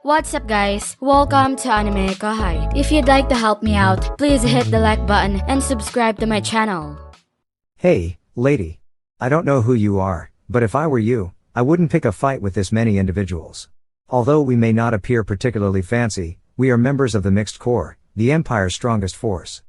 What's up guys? Welcome to AnimeKouhai. If you'd like to help me out, please hit the like button and subscribe to my channel. Hey, lady. I don't know who you are, but if I were you, I wouldn't pick a fight with this many individuals. Although we may not appear particularly fancy, we are members of the Mixed Corps, the Empire's strongest force.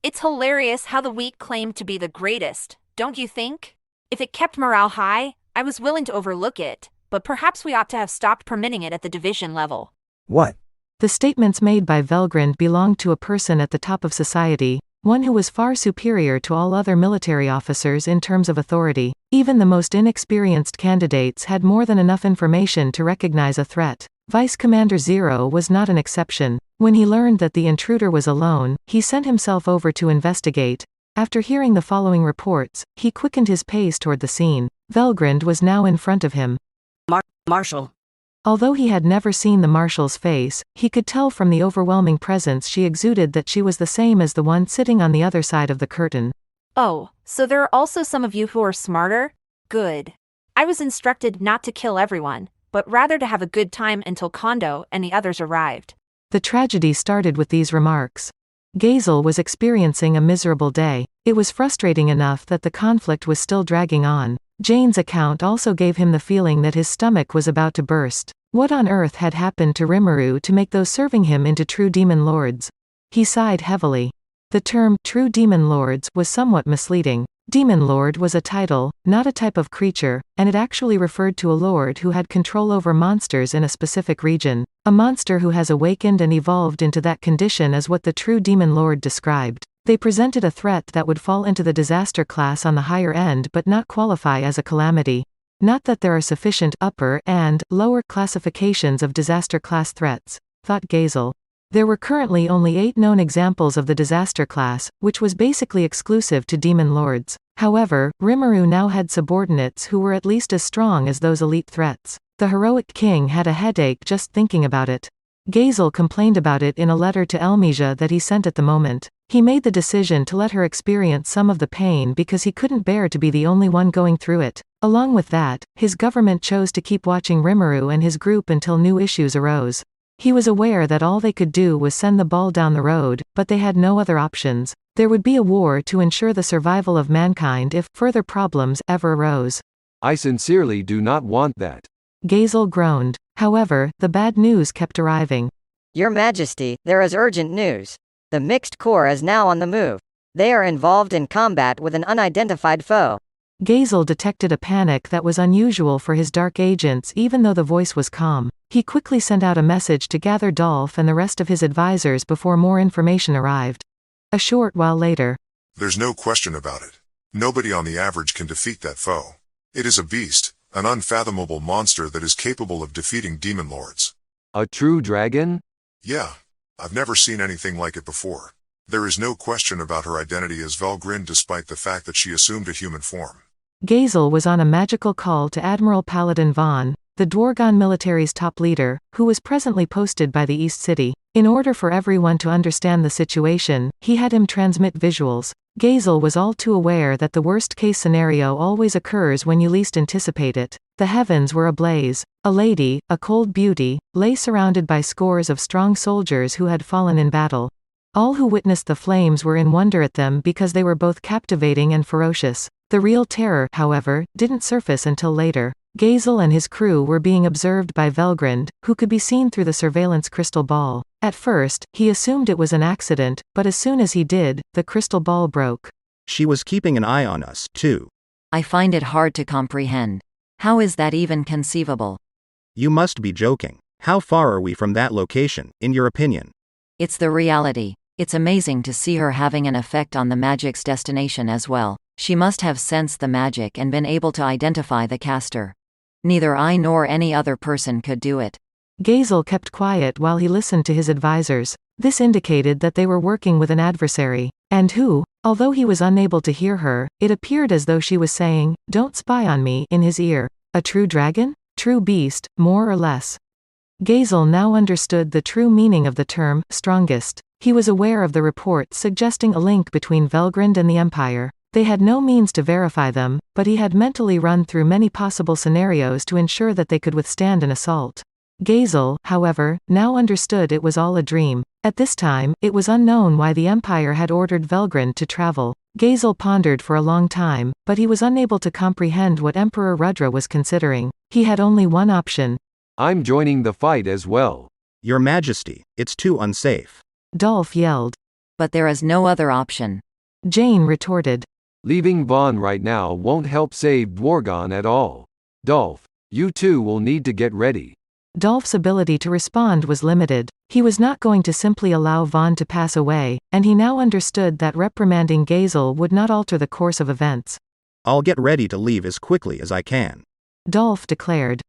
It's hilarious how the weak claim to be the greatest, don't you think? If it kept morale high, I was willing to overlook it, but perhaps we ought to have stopped permitting it at the division level. What? The statements made by Velgrund belonged to a person at the top of society, one who was far superior to all other military officers in terms of authority. Even the most inexperienced candidates had more than enough information to recognize a threat. Vice Commander Zero was not an exception. When he learned that the intruder was alone, he sent himself over to investigate. After hearing the following reports, he quickened his pace toward the scene. Velgrund was now in front of him. Marshal. Although he had never seen the Marshal's face, he could tell from the overwhelming presence she exuded that she was the same as the one sitting on the other side of the curtain. Oh, so there are also some of you who are smarter? Good. I was instructed not to kill everyone, but rather to have a good time until Kondo and the others arrived. The tragedy started with these remarks. Gazel was experiencing a miserable day. It was frustrating enough that the conflict was still dragging on. Jane's account also gave him the feeling that his stomach was about to burst. What on earth had happened to Rimuru to make those serving him into true demon lords? He sighed heavily. The term, true demon lords, was somewhat misleading. Demon lord was a title, not a type of creature, and it actually referred to a lord who had control over monsters in a specific region. A monster who has awakened and evolved into that condition is what the true demon lord described. They presented a threat that would fall into the disaster class on the higher end but not qualify as a calamity. Not that there are sufficient upper and lower classifications of disaster class threats, thought Gazel. There were currently only 8 known examples of the disaster class, which was basically exclusive to demon lords. However, Rimuru now had subordinates who were at least as strong as those elite threats. The heroic king had a headache just thinking about it. Gazel complained about it in a letter to Elmesia that he sent at the moment. He made the decision to let her experience some of the pain because he couldn't bear to be the only one going through it. Along with that, his government chose to keep watching Rimuru and his group until new issues arose. He was aware that all they could do was send the ball down the road, but they had no other options. There would be a war to ensure the survival of mankind if further problems ever arose. I sincerely do not want that. Gazel groaned. However, the bad news kept arriving. Your Majesty, there is urgent news. The Mixed Corps is now on the move. They are involved in combat with an unidentified foe. Gazel detected a panic that was unusual for his dark agents even though the voice was calm. He quickly sent out a message to gather Dolph and the rest of his advisors before more information arrived. A short while later. There's no question about it. Nobody on the average can defeat that foe. It is a beast, an unfathomable monster that is capable of defeating demon lords. A true dragon? Yeah. I've never seen anything like it before. There is no question about her identity as Velgrund despite the fact that she assumed a human form. Gazel was on a magical call to Admiral Paladin Vaughn, the Dwargon military's top leader, who was presently posted by the East City. In order for everyone to understand the situation, he had him transmit visuals. Gazel was all too aware that the worst-case scenario always occurs when you least anticipate it. The heavens were ablaze. A lady, a cold beauty, lay surrounded by scores of strong soldiers who had fallen in battle. All who witnessed the flames were in wonder at them because they were both captivating and ferocious. The real terror, however, didn't surface until later. Gazel and his crew were being observed by Velgrund, who could be seen through the surveillance crystal ball. At first, he assumed it was an accident, but as soon as he did, the crystal ball broke. She was keeping an eye on us, too. I find it hard to comprehend. How is that even conceivable? You must be joking. How far are we from that location, in your opinion? It's the reality. It's amazing to see her having an effect on the magic's destination as well. She must have sensed the magic and been able to identify the caster. Neither I nor any other person could do it. Gazel kept quiet while he listened to his advisors. This indicated that they were working with an adversary. And who? Although he was unable to hear her, it appeared as though she was saying, "Don't spy on me," in his ear. A true dragon? True beast, more or less. Gazel now understood the true meaning of the term, strongest. He was aware of the reports suggesting a link between Velgrund and the Empire. They had no means to verify them, but he had mentally run through many possible scenarios to ensure that they could withstand an assault. Gazel, however, now understood it was all a dream. At this time, it was unknown why the Empire had ordered Velgrin to travel. Gazel pondered for a long time, but he was unable to comprehend what Emperor Rudra was considering. He had only one option. I'm joining the fight as well. Your Majesty, it's too unsafe. Dolph yelled. But there is no other option. Jane retorted. Leaving Vaughn right now won't help save Dwargon at all. Dolph, you two will need to get ready. Dolph's ability to respond was limited. He was not going to simply allow Vaughn to pass away, and he now understood that reprimanding Gazel would not alter the course of events. I'll get ready to leave as quickly as I can. Dolph declared.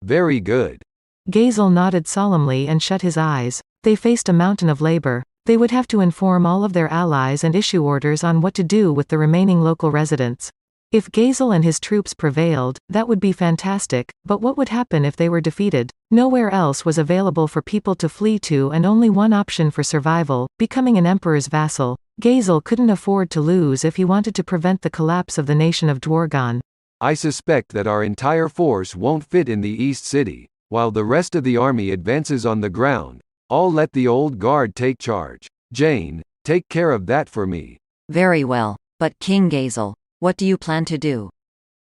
Very good. Gazel nodded solemnly and shut his eyes. They faced a mountain of labor. They would have to inform all of their allies and issue orders on what to do with the remaining local residents. If Gazel and his troops prevailed, that would be fantastic, but what would happen if they were defeated? Nowhere else was available for people to flee to and only one option for survival, becoming an emperor's vassal. Gazel couldn't afford to lose if he wanted to prevent the collapse of the nation of Dwargon. I suspect that our entire force won't fit in the East City. While the rest of the army advances on the ground, I'll let the old guard take charge. Jane, take care of that for me. Very well, but King Gazel, what do you plan to do?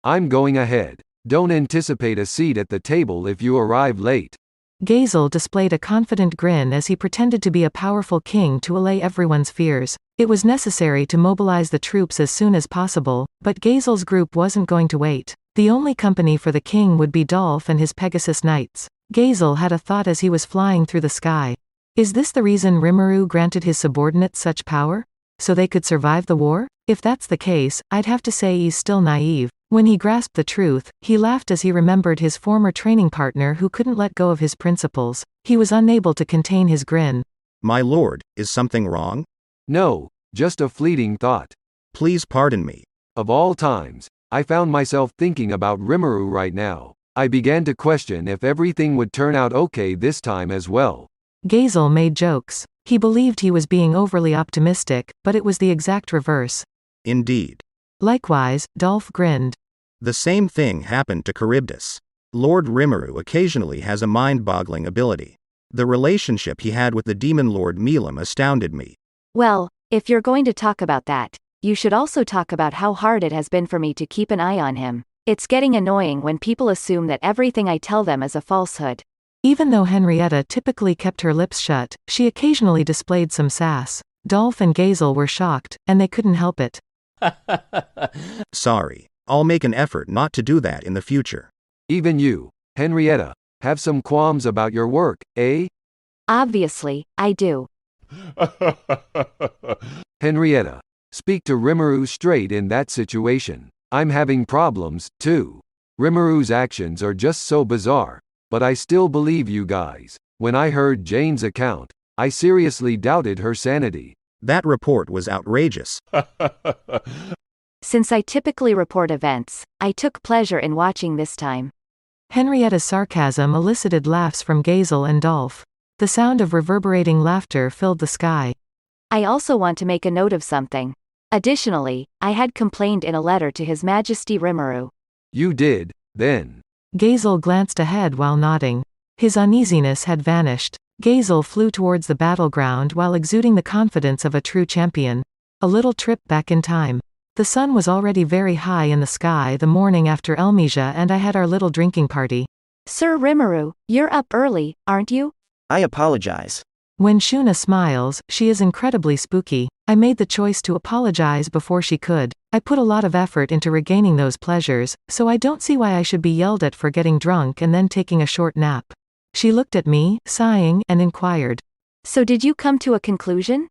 I'm going ahead. Don't anticipate a seat at the table if you arrive late. Gazel displayed a confident grin as he pretended to be a powerful king to allay everyone's fears. It was necessary to mobilize the troops as soon as possible, but Gazel's group wasn't going to wait. The only company for the king would be Dolph and his Pegasus Knights. Gazel had a thought as he was flying through the sky. Is this the reason Rimuru granted his subordinates such power? So they could survive the war? If that's the case, I'd have to say he's still naive. When he grasped the truth, he laughed as he remembered his former training partner who couldn't let go of his principles. He was unable to contain his grin. My lord, is something wrong? No, just a fleeting thought. Please pardon me. Of all times, I found myself thinking about Rimuru right now. I began to question if everything would turn out okay this time as well. Gazel made jokes. He believed he was being overly optimistic, but it was the exact reverse. Indeed. Likewise, Dolph grinned. The same thing happened to Charybdis. Lord Rimuru occasionally has a mind-boggling ability. The relationship he had with the demon lord Milam astounded me. Well, if you're going to talk about that, you should also talk about how hard it has been for me to keep an eye on him. It's getting annoying when people assume that everything I tell them is a falsehood. Even though Henrietta typically kept her lips shut, she occasionally displayed some sass. Dolph and Gazel were shocked, and they couldn't help it. Sorry. I'll make an effort not to do that in the future. Even you, Henrietta, have some qualms about your work, eh? Obviously, I do. Henrietta, speak to Rimuru straight in that situation. I'm having problems, too. Rimuru's actions are just so bizarre, but I still believe you guys. When I heard Jane's account, I seriously doubted her sanity. That report was outrageous. Since I typically report events, I took pleasure in watching this time. Henrietta's sarcasm elicited laughs from Gazel and Dolph. The sound of reverberating laughter filled the sky. I also want to make a note of something. Additionally, I had complained in a letter to His Majesty Rimuru. You did, then. Gazel glanced ahead while nodding. His uneasiness had vanished. Gazel flew towards the battleground while exuding the confidence of a true champion. A little trip back in time. The sun was already very high in the sky the morning after Elmesia and I had our little drinking party. Sir Rimuru, you're up early, aren't you? I apologize. When Shuna smiles, she is incredibly spooky. I made the choice to apologize before she could. I put a lot of effort into regaining those pleasures, so I don't see why I should be yelled at for getting drunk and then taking a short nap. She looked at me, sighing, and inquired. So did you come to a conclusion?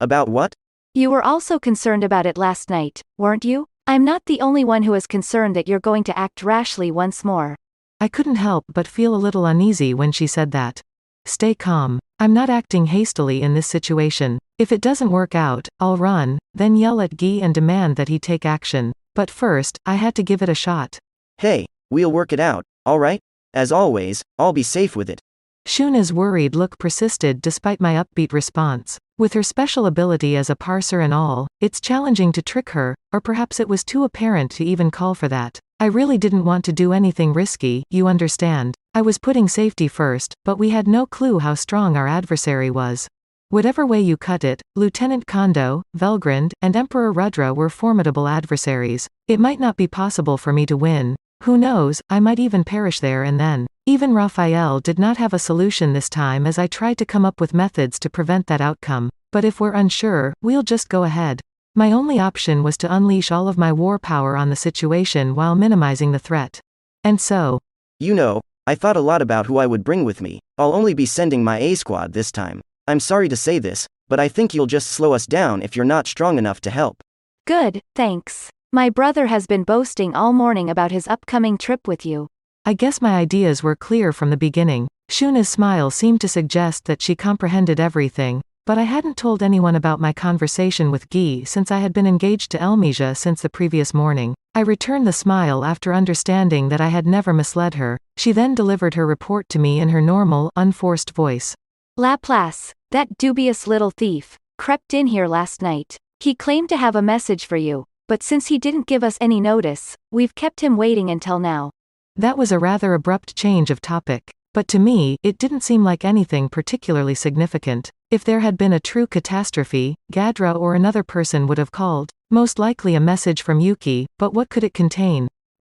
About what? You were also concerned about it last night, weren't you? I'm not the only one who is concerned that you're going to act rashly once more. I couldn't help but feel a little uneasy when she said that. Stay calm. I'm not acting hastily in this situation. If it doesn't work out, I'll run, then yell at Guy and demand that he take action. But first, I had to give it a shot. Hey, we'll work it out, alright? As always, I'll be safe with it. Shuna's worried look persisted despite my upbeat response. With her special ability as a parser and all, it's challenging to trick her, or perhaps it was too apparent to even call for that. I really didn't want to do anything risky, you understand. I was putting safety first, but we had no clue how strong our adversary was. Whatever way you cut it, Lieutenant Kondo, Velgrund, and Emperor Rudra were formidable adversaries. It might not be possible for me to win. Who knows, I might even perish there and then. Even Raphael did not have a solution this time as I tried to come up with methods to prevent that outcome. But if we're unsure, we'll just go ahead. My only option was to unleash all of my war power on the situation while minimizing the threat. And so, You know, I thought a lot about who I would bring with me. I'll only be sending my A squad this time. I'm sorry to say this, but I think you'll just slow us down if you're not strong enough to help. Good, thanks. My brother has been boasting all morning about his upcoming trip with you. I guess my ideas were clear from the beginning. Shuna's smile seemed to suggest that she comprehended everything, but I hadn't told anyone about my conversation with Guy since I had been engaged to Elmija since the previous morning. I returned the smile after understanding that I had never misled her. She then delivered her report to me in her normal, unforced voice. Laplace, that dubious little thief, crept in here last night. He claimed to have a message for you, but since he didn't give us any notice, we've kept him waiting until now. That was a rather abrupt change of topic. But to me, it didn't seem like anything particularly significant. If there had been a true catastrophe, Gadra or another person would have called. Most likely a message from Yuki, but what could it contain?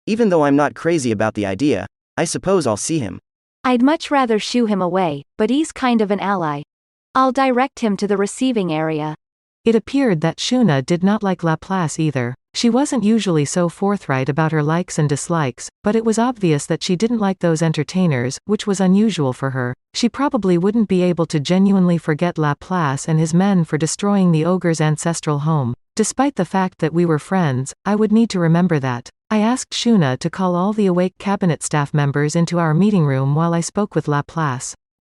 Even though I'm not crazy about the idea, I suppose I'll see him. I'd much rather shoo him away, but he's kind of an ally. I'll direct him to the receiving area. It appeared that Shuna did not like Laplace either. She wasn't usually so forthright about her likes and dislikes, but it was obvious that she didn't like those entertainers, which was unusual for her. She probably wouldn't be able to genuinely forget Laplace and his men for destroying the ogre's ancestral home. Despite the fact that we were friends, I would need to remember that. I asked Shuna to call all the awake cabinet staff members into our meeting room while I spoke with Laplace.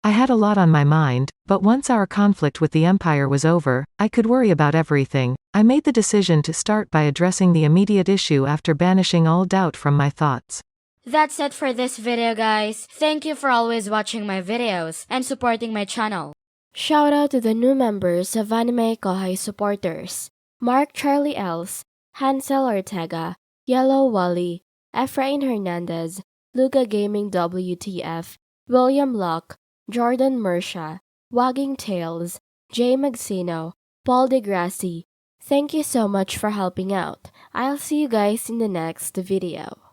I had a lot on my mind, but once our conflict with the Empire was over, I could worry about everything. I made the decision to start by addressing the immediate issue after banishing all doubt from my thoughts. That's it for this video, guys. Thank you for always watching my videos and supporting my channel. Shout out to the new members of AnimeKouhai supporters: Mark Charlie Els, Hansel Ortega, Yellow Wally, Efrain Hernandez, Luga Gaming WTF, William Locke, Jordan Mersha, Wagging Tails, Jay Magsino, Paul DeGrassi. Thank you so much for helping out. I'll see you guys in the next video.